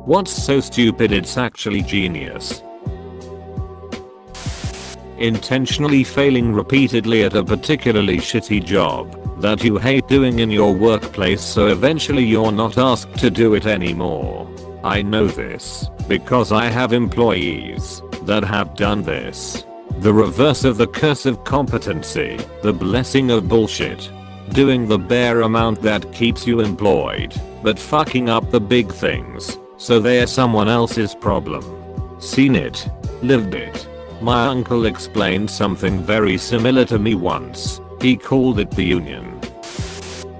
What's so stupid? It's actually genius. Intentionally failing repeatedly at a particularly shitty job that you hate doing in your workplace, so eventually you're not asked to do it anymore. I know this because I have employees that have done this. The reverse of the curse of competency, the blessing of bullshit. Doing the bare amount that keeps you employed, but fucking up the big things, so they're someone else's problem. Seen it. Lived it. My uncle explained something very similar to me once. He called it the union.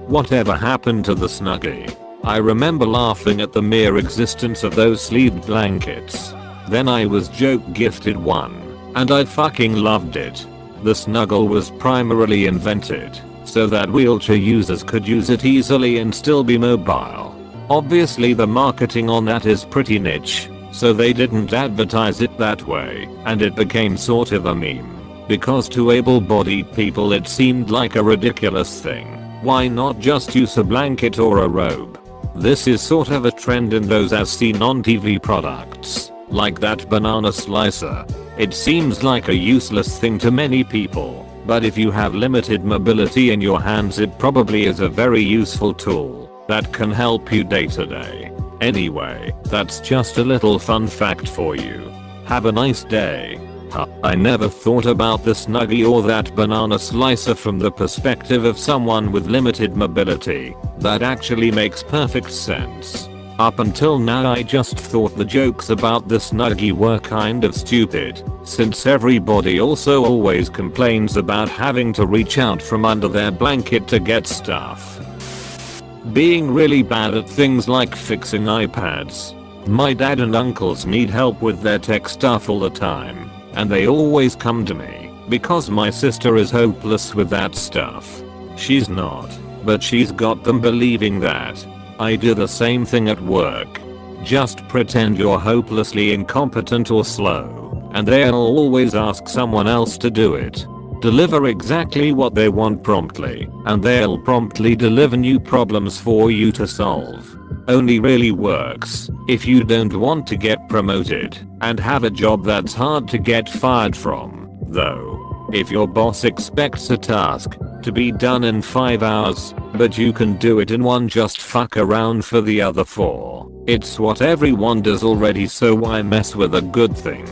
Whatever happened to the Snuggie? I remember laughing at the mere existence of those sleeved blankets. Then I was joke gifted one, and I fucking loved it. The Snuggle was primarily invented so that wheelchair users could use it easily and still be mobile. Obviously the marketing on that is pretty niche, so they didn't advertise it that way, and it became sort of a meme. Because to able-bodied people it seemed like a ridiculous thing. Why not just use a blanket or a robe? This is sort of a trend in those as seen on TV products, like that banana slicer. It seems like a useless thing to many people, but if you have limited mobility in your hands it probably is a very useful tool that can help you day to day. Anyway, that's just a little fun fact for you. Have a nice day. I never thought about the Snuggie or that banana slicer from the perspective of someone with limited mobility. That actually makes perfect sense. Up until now I just thought the jokes about the Snuggie were kind of stupid, since everybody also always complains about having to reach out from under their blanket to get stuff. Being really bad at things like fixing iPads. My dad and uncles need help with their tech stuff all the time, and they always come to me because my sister is hopeless with that stuff. She's not, but she's got them believing that. I do the same thing at work. Just pretend you're hopelessly incompetent or slow, and they'll always ask someone else to do it. Deliver exactly what they want promptly, and they'll promptly deliver new problems for you to solve. Only really works if you don't want to get promoted and have a job that's hard to get fired from, though. If your boss expects a task to be done in 5 hours, but you can do it in one, just fuck around for the other 4. It's what everyone does already, so why mess with a good thing?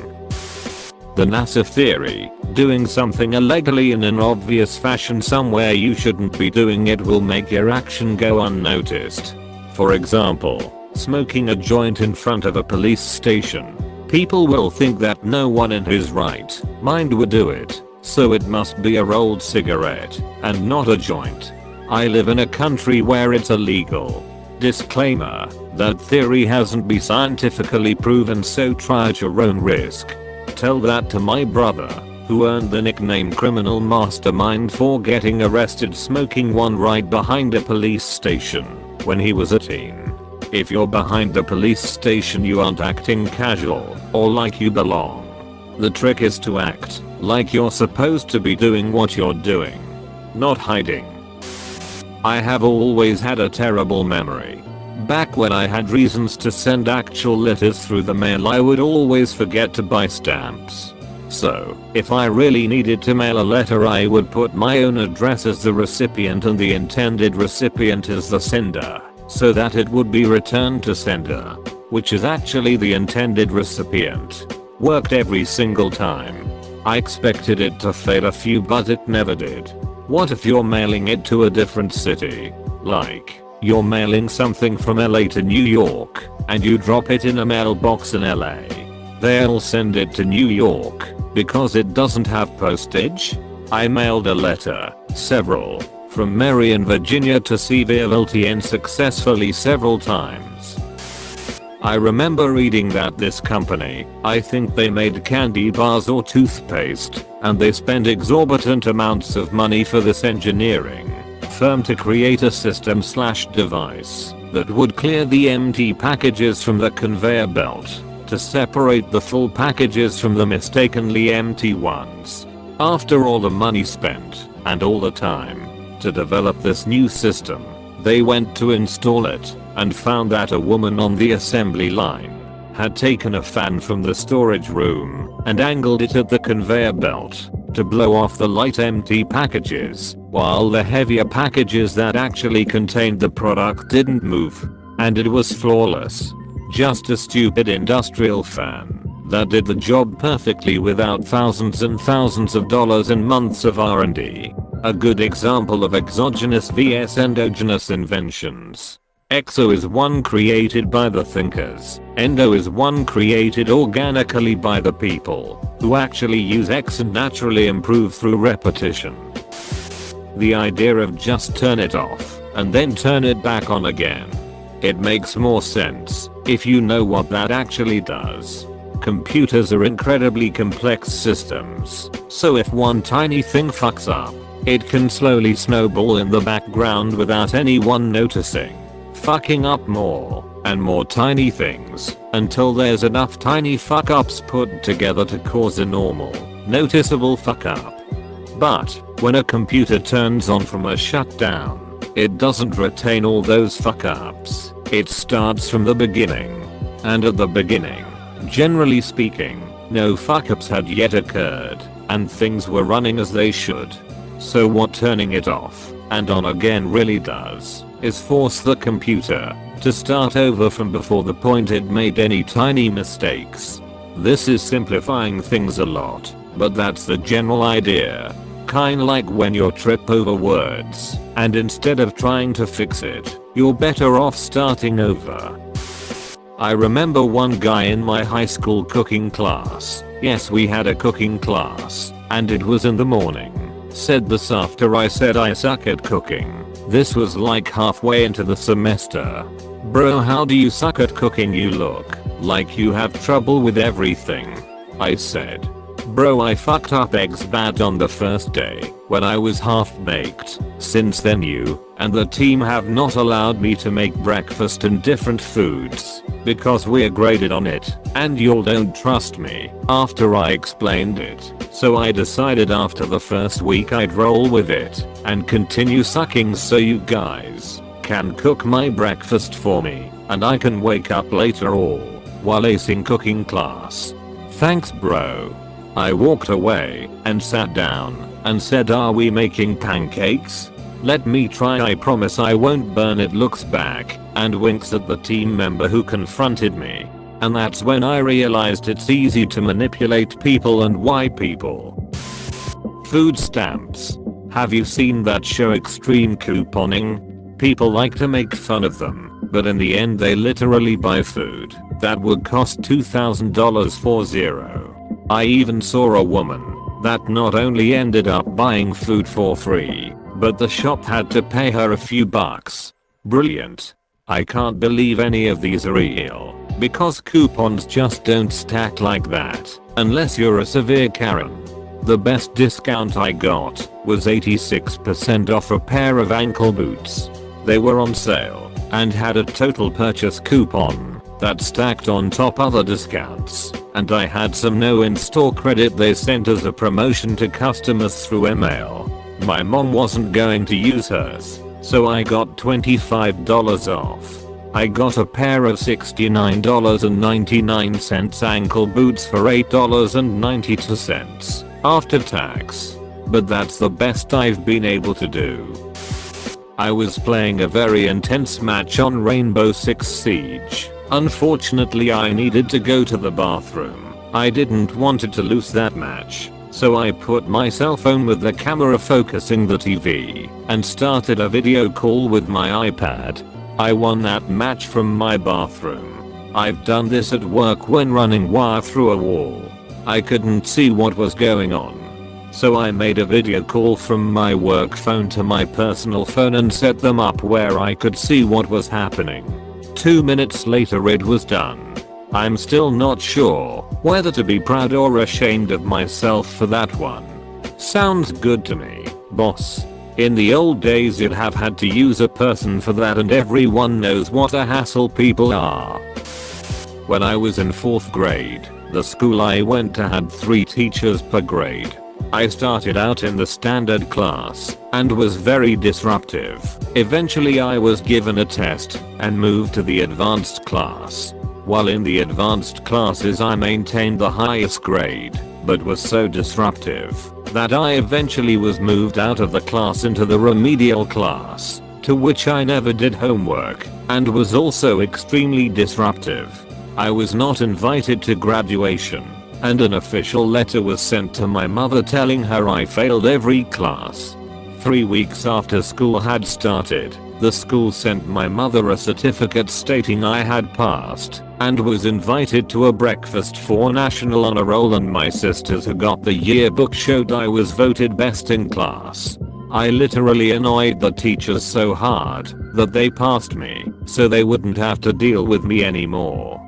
The NASA theory, doing something illegally in an obvious fashion somewhere you shouldn't be doing it will make your action go unnoticed. For example, smoking a joint in front of a police station. People will think that no one in his right mind would do it, so it must be a rolled cigarette and not a joint. I live in a country where it's illegal. Disclaimer, that theory hasn't been scientifically proven, so try at your own risk. Tell that to my brother, who earned the nickname Criminal Mastermind for getting arrested smoking one right behind a police station when he was a teen. If you're behind the police station you aren't acting casual or like you belong. The trick is to act like you're supposed to be doing what you're doing, not hiding. I have always had a terrible memory. Back when I had reasons to send actual letters through the mail I would always forget to buy stamps. So, if I really needed to mail a letter I would put my own address as the recipient and the intended recipient as the sender, so that it would be returned to sender, which is actually the intended recipient. Worked every single time. I expected it to fail a few, but it never did. What if you're mailing it to a different city? Like, you're mailing something from LA to New York, and you drop it in a mailbox in LA. They'll send it to New York because it doesn't have postage? I mailed a letter, several, from Marion, Virginia to Sevierville, TN successfully several times. I remember reading that this company, I think they made candy bars or toothpaste, and they spent exorbitant amounts of money for this engineering firm to create a system/device that would clear the empty packages from the conveyor belt to separate the full packages from the mistakenly empty ones. After all the money spent and all the time to develop this new system, they went to install it, and found that a woman on the assembly line had taken a fan from the storage room and angled it at the conveyor belt to blow off the light empty packages, while the heavier packages that actually contained the product didn't move. And it was flawless. Just a stupid industrial fan that did the job perfectly without thousands and thousands of dollars and months of R&D. A good example of exogenous vs endogenous inventions. Exo is one created by the thinkers. Endo is one created organically by the people who actually use X and naturally improve through repetition. The idea of just turn it off and then turn it back on again. It makes more sense if you know what that actually does. Computers are incredibly complex systems, so if one tiny thing fucks up, it can slowly snowball in the background without anyone noticing, fucking up more and more tiny things until there's enough tiny fuck ups put together to cause a normal, noticeable fuck up. But when a computer turns on from a shutdown, it doesn't retain all those fuck ups. It starts from the beginning. And at the beginning, generally speaking, no fuck ups had yet occurred and things were running as they should. So what turning it off and on again really does is force the computer to start over from before the point it made any tiny mistakes. This is simplifying things a lot, but that's the general idea. Kinda like when you trip over words, and instead of trying to fix it, you're better off starting over. I remember one guy in my high school cooking class, yes we had a cooking class, and it was in the morning, said this after I said I suck at cooking. This was like halfway into the semester. Bro, how do you suck at cooking? You look like you have trouble with everything. I said. Bro, I fucked up eggs bad on the first day when I was half baked. Since then you and the team have not allowed me to make breakfast and different foods because we're graded on it and y'all don't trust me after I explained it. So I decided after the first week I'd roll with it and continue sucking so you guys can cook my breakfast for me and I can wake up later all while acing cooking class. Thanks bro. I walked away and sat down and said, are we making pancakes? Let me try, I promise I won't burn it. Looks back and winks at the team member who confronted me. And that's when I realized it's easy to manipulate people and why people. Food stamps. Have you seen that show Extreme Couponing? People like to make fun of them, but in the end they literally buy food that would cost $2,000 for zero. I even saw a woman that not only ended up buying food for free, but the shop had to pay her a few bucks. Brilliant. I can't believe any of these are real, because coupons just don't stack like that, unless you're a severe Karen. The best discount I got was 86% off a pair of ankle boots. They were on sale and had a total purchase coupon that stacked on top other discounts, and I had some no in-store credit they sent as a promotion to customers through email. My mom wasn't going to use hers, so I got $25 off. I got a pair of $69.99 ankle boots for $8.92 after tax. But that's the best I've been able to do. I was playing a very intense match on Rainbow Six Siege. Unfortunately I needed to go to the bathroom. I didn't want to lose that match, so I put my cell phone with the camera focusing the TV and started a video call with my iPad. I won that match from my bathroom. I've done this at work when running wire through a wall. I couldn't see what was going on, so I made a video call from my work phone to my personal phone and set them up where I could see what was happening. 2 minutes later it was done. I'm still not sure whether to be proud or ashamed of myself for that one. Sounds good to me, boss. In the old days you'd have had to use a person for that, and everyone knows what a hassle people are. When I was in 4th grade, the school I went to had 3 teachers per grade. I started out in the standard class and was very disruptive. Eventually I was given a test and moved to the advanced class. While in the advanced classes I maintained the highest grade, but was so disruptive that I eventually was moved out of the class into the remedial class, to which I never did homework and was also extremely disruptive. I was not invited to graduation, and an official letter was sent to my mother telling her I failed every class. 3 weeks after school had started, the school sent my mother a certificate stating I had passed and was invited to a breakfast for National Honor Roll, and my sisters who got the yearbook showed I was voted best in class. I literally annoyed the teachers so hard that they passed me so they wouldn't have to deal with me anymore.